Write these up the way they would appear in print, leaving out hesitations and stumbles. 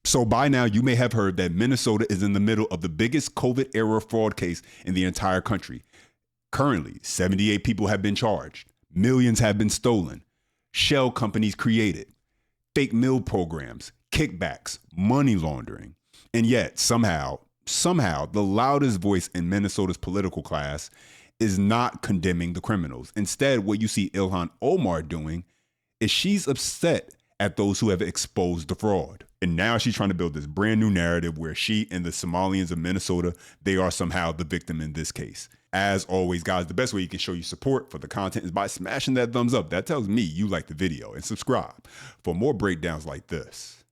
So by now, you may have heard that Minnesota is in the middle of the biggest COVID-era fraud case in the entire country. Currently, 78 people have been charged. Millions have been stolen. Shell companies created. Fake meal programs, kickbacks, money laundering. And yet, somehow, the loudest voice in Minnesota's political class is not condemning the criminals. Instead, what you see Ilhan Omar doing is she's upset at those who have exposed the fraud. And now she's trying to build this brand new narrative where she and the Somalians of Minnesota, they are somehow the victim in this case. As always, guys, the best way you can show your support for the content is by smashing that thumbs up. That tells me you like the video, and subscribe for more breakdowns like this.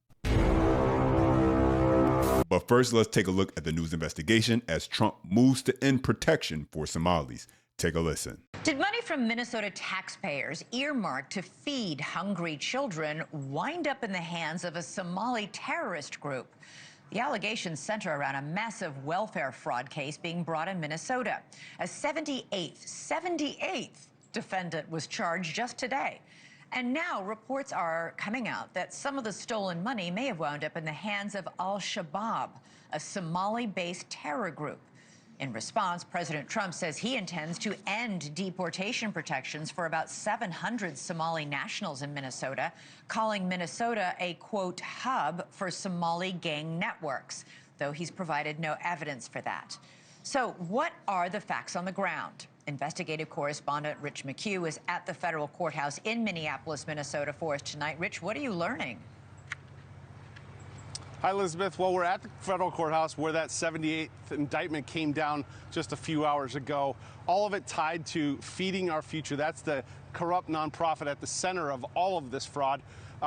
But first, let's take a look at the news investigation as Trump moves to end protection for Somalis. Take a listen. Did money from Minnesota taxpayers earmarked to feed hungry children wind up in the hands of a Somali terrorist group? The allegations center around a massive welfare fraud case being brought in Minnesota. A 78th defendant was charged just today. And now reports are coming out that some of the stolen money may have wound up in the hands of Al-Shabaab, a Somali-based terror group. In response, President Trump says he intends to end deportation protections for about 700 Somali nationals in Minnesota, calling Minnesota a, quote, hub for Somali gang networks, though he's provided no evidence for that. So what are the facts on the ground? Investigative correspondent Rich McHugh is at the federal courthouse in Minneapolis, Minnesota for us tonight. Rich, what are you learning? Hi, Elizabeth. Well, we're at the federal courthouse where that 78th indictment came down just a few hours ago. All of it tied to Feeding Our Future. That's the corrupt nonprofit at the center of all of this fraud.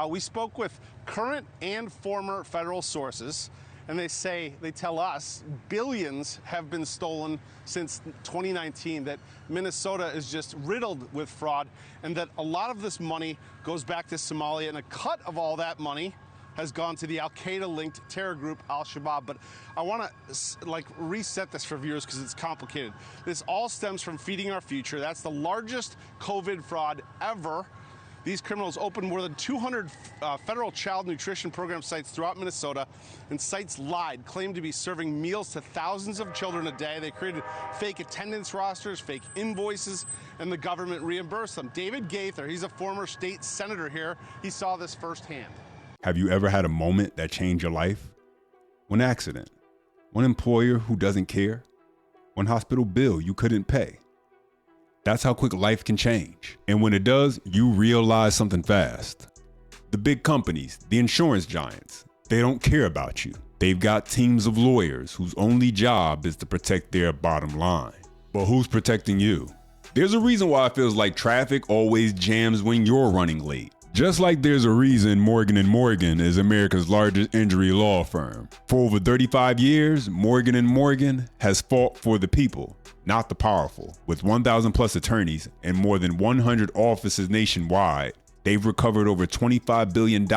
We spoke with current and former federal sources, and they tell us billions have been stolen since 2019, that Minnesota is just riddled with fraud, and that a lot of this money goes back to Somalia, and a cut of all that money has gone to the Al-Qaeda-linked terror group Al-Shabaab. But I want to reset this for viewers because it's complicated. This all stems from Feeding Our Future. That's the largest COVID fraud ever. These criminals opened more than 200 federal child nutrition program sites throughout Minnesota, and sites lied, claimed to be serving meals to thousands of children a day. They created fake attendance rosters, fake invoices, and the government reimbursed them. David Gaither, he's a former state senator here. He saw this firsthand. Have you ever had a moment that changed your life? One accident, one employer who doesn't care, one hospital bill you couldn't pay. That's how quick life can change. And when it does, you realize something fast. The big companies, the insurance giants, they don't care about you. They've got teams of lawyers whose only job is to protect their bottom line. But who's protecting you? There's a reason why it feels like traffic always jams when you're running late. Just like there's a reason Morgan & Morgan is America's largest injury law firm. For over 35 years, Morgan & Morgan has fought for the people, not the powerful. With 1,000 plus attorneys and more than 100 offices nationwide, they've recovered over $25 billion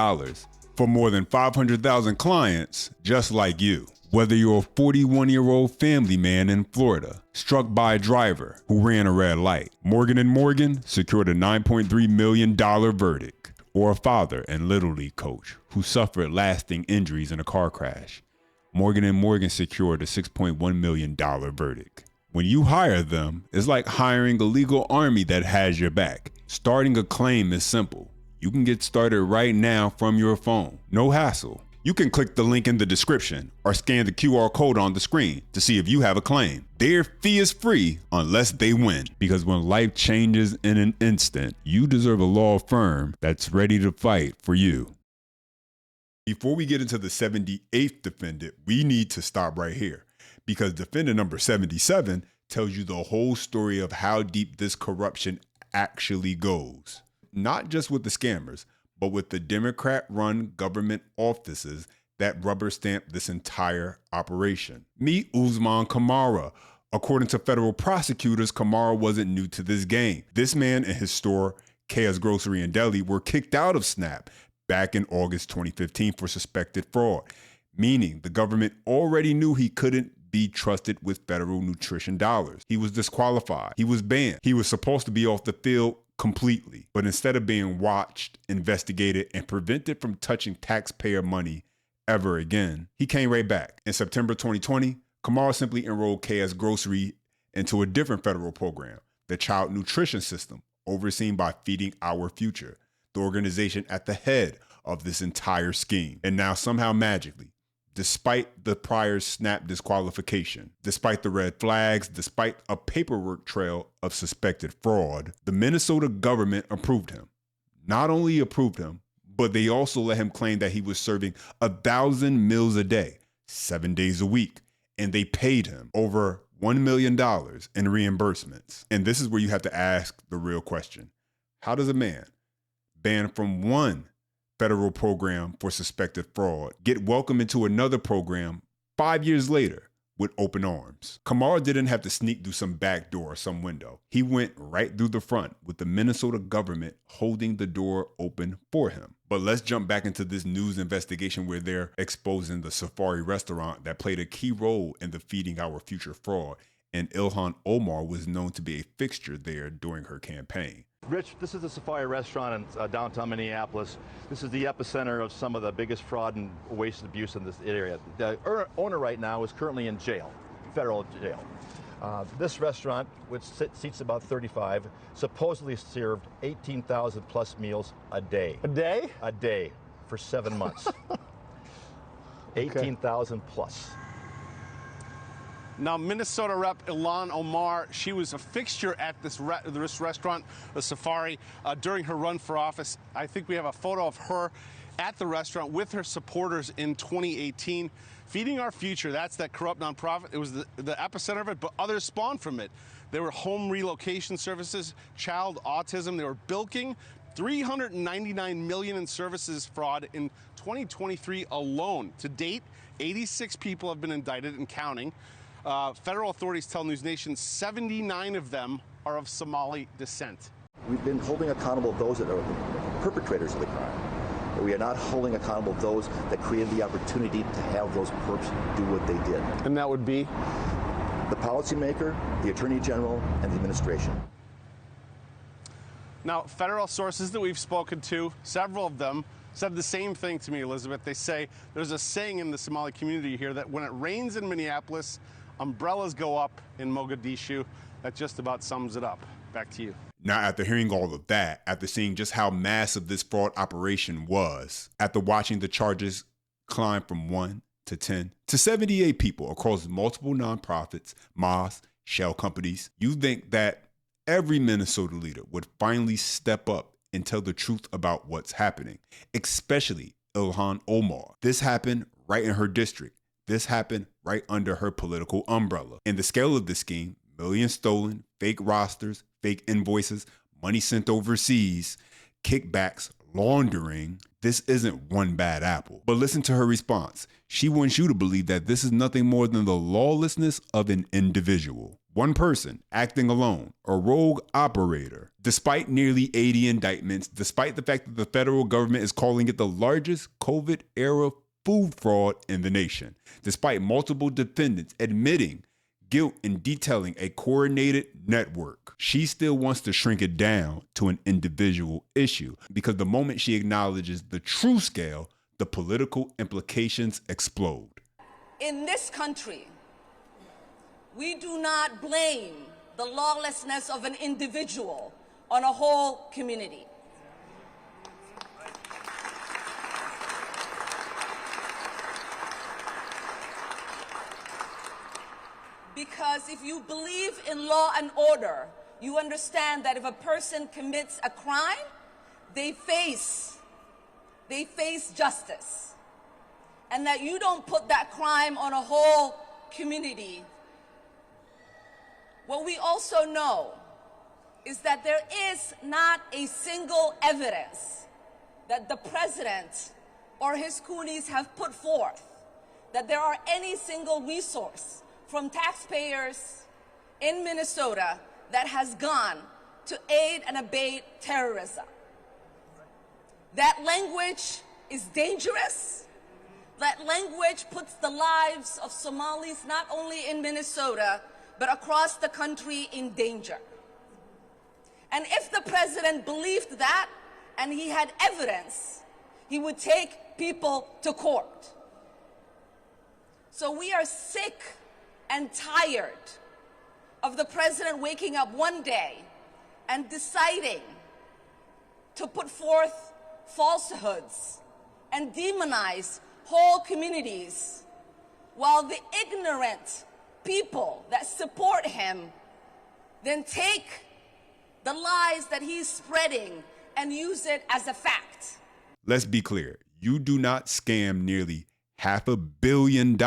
for more than 500,000 clients just like you. Whether you're a 41-year-old family man in Florida, struck by a driver who ran a red light, Morgan & Morgan secured a $9.3 million verdict. Or a father and Little League coach who suffered lasting injuries in a car crash, Morgan & Morgan secured a $6.1 million verdict. When you hire them, it's like hiring a legal army that has your back. Starting a claim is simple. You can get started right now from your phone. No hassle. You can click the link in the description or scan the QR code on the screen to see if you have a claim. Their fee is free unless they win. Because when life changes in an instant, you deserve a law firm that's ready to fight for you. Before we get into the 78th defendant, we need to stop right here. Because defendant number 77 tells you the whole story of how deep this corruption actually goes. Not just with the scammers, but with the Democrat-run government offices that rubber stamp this entire operation. Meet Usman Kamara. According to federal prosecutors, Kamara wasn't new to this game. This man and his store, Chaos Grocery and Deli, were kicked out of SNAP back in August 2015 for suspected fraud, meaning the government already knew he couldn't be trusted with federal nutrition dollars. He was disqualified. He was banned. He was supposed to be off the field completely. But instead of being watched, investigated, and prevented from touching taxpayer money ever again. He came right back. In September 2020, Kamar simply enrolled KS Grocery into a different federal program, the Child Nutrition System, overseen by Feeding Our Future, the organization at the head of this entire scheme. And now somehow magically, despite the prior SNAP disqualification, despite the red flags, despite a paperwork trail of suspected fraud, the Minnesota government approved him. Not only approved him, but they also let him claim that he was serving 1,000 meals a day, 7 days a week, and they paid him over $1 million in reimbursements. And this is where you have to ask the real question. How does a man banned from one federal program for suspected fraud get welcomed into another program 5 years later with open arms? Kamar didn't have to sneak through some back door or some window. He went right through the front with the Minnesota government holding the door open for him. But let's jump back into this news investigation where they're exposing the Safari restaurant that played a key role in the Feeding Our Future fraud, and Ilhan Omar was known to be a fixture there during her campaign. Rich, this is the Safari restaurant in downtown Minneapolis. This is the epicenter of some of the biggest fraud and waste and abuse in this area. The owner right now is currently in jail, federal jail. This restaurant, which seats about 35, supposedly served 18,000 plus meals a day. A day? A day for 7 months. 18,000 plus. Now, Minnesota Rep. Ilhan Omar, she was a fixture at this restaurant, the Safari, during her run for office. I think we have a photo of her at the restaurant with her supporters in 2018. Feeding Our Future, that's that corrupt nonprofit. It was the epicenter of it, but others spawned from it. There were home relocation services, child autism. They were bilking $399 million in services fraud in 2023 alone. To date, 86 people have been indicted and counting. Federal authorities tell News Nation 79 of them are of Somali descent. We've been holding accountable those that are perpetrators of the crime. But we are not holding accountable those that created the opportunity to have those perps do what they did. And that would be? The policymaker, the Attorney General, and the administration. Now, federal sources that we've spoken to, several of them, said the same thing to me, Elizabeth. They say there's a saying in the Somali community here that when it rains in Minneapolis, umbrellas go up in Mogadishu. That just about sums it up. Back to you. Now, after hearing all of that, after seeing just how massive this fraud operation was, after watching the charges climb from 1 to 10 to 78 people across multiple nonprofits, mosques, shell companies, you think that every Minnesota leader would finally step up and tell the truth about what's happening, especially Ilhan Omar. This happened right in her district. This happened right under her political umbrella. And the scale of this scheme, millions stolen, fake rosters, fake invoices, money sent overseas, kickbacks, laundering, this isn't one bad apple. But listen to her response. She wants you to believe that this is nothing more than the lawlessness of an individual. One person acting alone, a rogue operator. Despite nearly 80 indictments, despite the fact that the federal government is calling it the largest COVID-era food fraud in the nation, despite multiple defendants admitting guilt and detailing a coordinated network, she still wants to shrink it down to an individual issue, because the moment she acknowledges the true scale, the political implications explode. In this country, we do not blame the lawlessness of an individual on a whole community. Because if you believe in law and order, you understand that if a person commits a crime, they face justice. And that you don't put that crime on a whole community. What we also know is that there is not a single evidence that the president or his coonies have put forth that there are any single resource from taxpayers in Minnesota that has gone to aid and abet terrorism. That language is dangerous. That language puts the lives of Somalis not only in Minnesota, but across the country in danger. And if the president believed that and he had evidence, he would take people to court. So we are sick and tired of the president waking up one day and deciding to put forth falsehoods and demonize whole communities, while the ignorant people that support him then take the lies that he's spreading and use it as a fact. Let's be clear. You do not scam nearly $500 million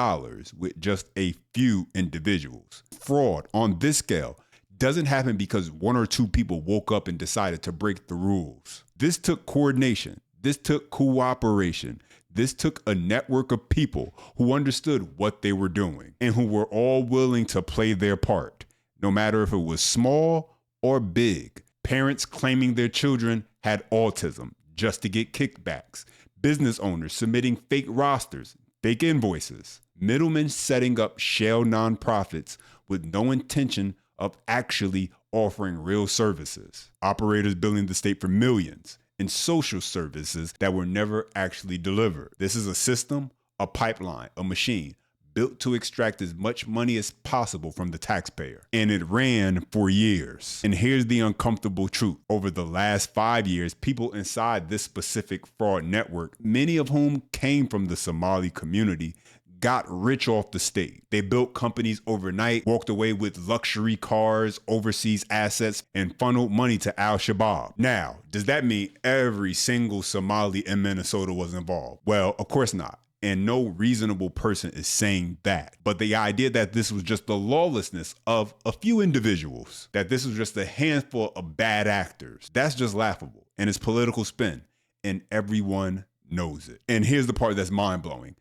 with just a few individuals. Fraud on this scale doesn't happen because one or two people woke up and decided to break the rules. This took coordination. This took cooperation. This took a network of people who understood what they were doing and who were all willing to play their part, no matter if it was small or big. Parents claiming their children had autism just to get kickbacks. Business owners submitting fake rosters, fake invoices. Middlemen setting up shell nonprofits with no intention of actually offering real services. Operators billing the state for millions in social services that were never actually delivered. This is a system, a pipeline, a machine built to extract as much money as possible from the taxpayer. And it ran for years. And here's the uncomfortable truth. Over the last 5 years, people inside this specific fraud network, many of whom came from the Somali community, got rich off the state. They built companies overnight, walked away with luxury cars, overseas assets, and funneled money to Al-Shabaab. Now, does that mean every single Somali in Minnesota was involved? Well, of course not. And no reasonable person is saying that. But the idea that this was just the lawlessness of a few individuals, that this was just a handful of bad actors, that's just laughable. And it's political spin. And everyone knows it. And here's the part that's mind-blowing.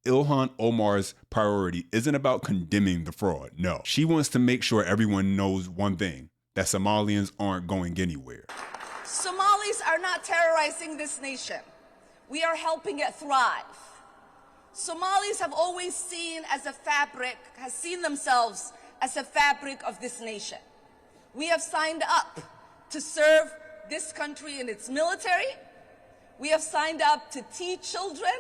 Ilhan Omar's priority isn't about condemning the fraud. No, she wants to make sure everyone knows one thing, that Somalians aren't going anywhere. Somalis are not terrorizing this nation. We are helping it thrive. Somalis have always seen themselves as a fabric of this nation. We have signed up to serve this country in its military. We have signed up to teach children.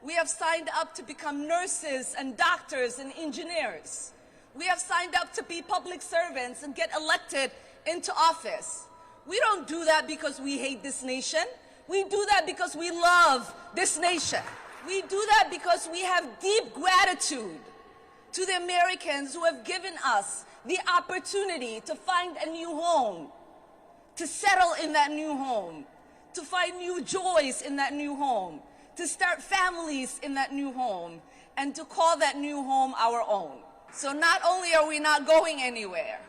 We have signed up to become nurses and doctors and engineers. We have signed up to be public servants and get elected into office. We don't do that because we hate this nation. We do that because we love this nation. We do that because we have deep gratitude to the Americans who have given us the opportunity to find a new home, to settle in that new home, to find new joys in that new home, to start families in that new home, and to call that new home our own. So not only are we not going anywhere,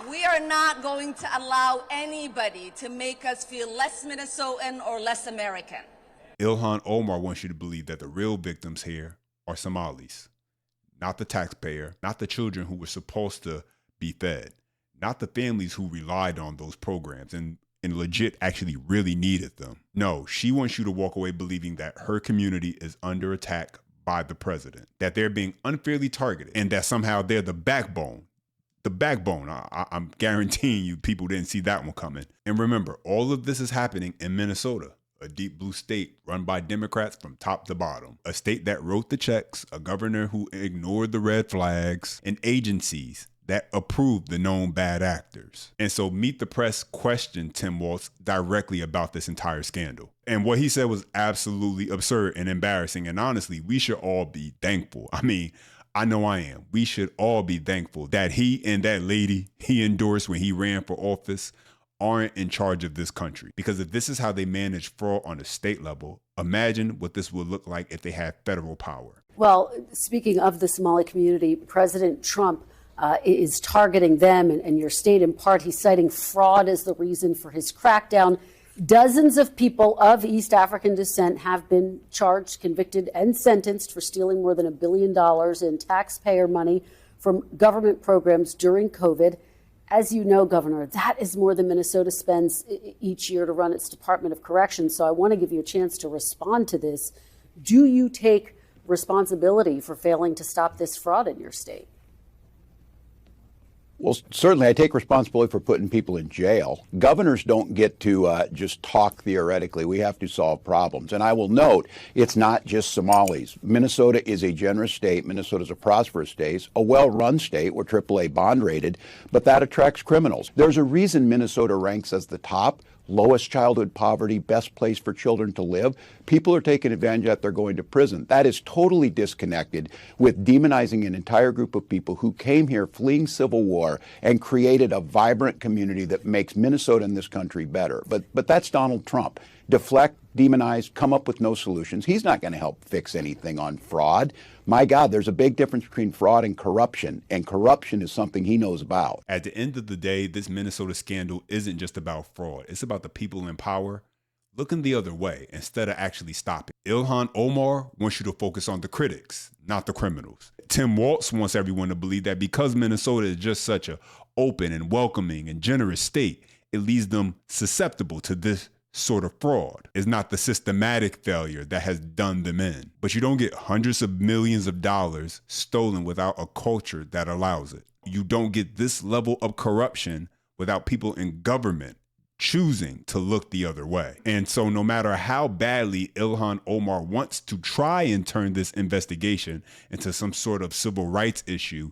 we are not going to allow anybody to make us feel less Minnesotan or less American. Ilhan Omar wants you to believe that the real victims here are Somalis, not the taxpayer, not the children who were supposed to be fed, not the families who relied on those programs and legit actually really needed them. No, she wants you to walk away believing that her community is under attack by the president, that they're being unfairly targeted, and that somehow they're the backbone. I'm guaranteeing you people didn't see that one coming. And remember, all of this is happening in Minnesota, a deep blue state run by Democrats from top to bottom, a state that wrote the checks, a governor who ignored the red flags, and agencies that approved the known bad actors. And so Meet the Press questioned Tim Walz directly about this entire scandal. And what he said was absolutely absurd and embarrassing. And honestly, we should all be thankful. I mean, I know I am. We should all be thankful that he and that lady he endorsed when he ran for office aren't in charge of this country. Because if this is how they manage fraud on a state level, imagine what this would look like if they had federal power. Well, speaking of the Somali community, President Trump is targeting them and your state in part. He's citing fraud as the reason for his crackdown. Dozens of people of East African descent have been charged, convicted, and sentenced for stealing more than $1 billion in taxpayer money from government programs during COVID. As you know, Governor, that is more than Minnesota spends each year to run its Department of Corrections. So I want to give you a chance to respond to this. Do you take responsibility for failing to stop this fraud in your state? Well, certainly I take responsibility for putting people in jail. Governors don't get to just talk theoretically. We have to solve problems. And I will note, it's not just Somalis. Minnesota is a generous state. Minnesota is a prosperous state, a well-run state. We're AAA bond rated, but that attracts criminals. There's a reason Minnesota ranks as the top. Lowest childhood poverty, best place for children to live. People are taking advantage of that, they're going to prison. That is totally disconnected with demonizing an entire group of people who came here fleeing civil war and created a vibrant community that makes Minnesota and this country better. But that's Donald Trump. Deflect, demonize, come up with no solutions. He's not going to help fix anything on fraud. My God, there's a big difference between fraud and corruption is something he knows about. At the end of the day, this Minnesota scandal isn't just about fraud. It's about the people in power looking the other way instead of actually stopping. Ilhan Omar wants you to focus on the critics, not the criminals. Tim Walz wants everyone to believe that because Minnesota is just such an open and welcoming and generous state, it leaves them susceptible to this sort of fraud. It's not the systematic failure that has done them in. But you don't get hundreds of millions of dollars stolen without a culture that allows it. You don't get this level of corruption without people in government choosing to look the other way. And so no matter how badly Ilhan Omar wants to try and turn this investigation into some sort of civil rights issue,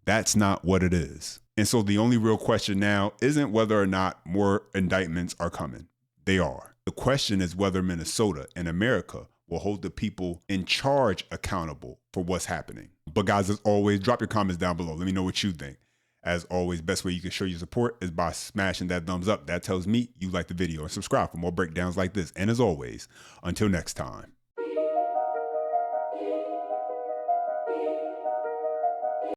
that's not what it is. And so the only real question now isn't whether or not more indictments are coming. They are. The question is whether Minnesota and America will hold the people in charge accountable for what's happening. But guys, as always, drop your comments down below. Let me know what you think. As always, best way you can show your support is by smashing that thumbs up. That tells me you like the video, and subscribe for more breakdowns like this. And as always, until next time.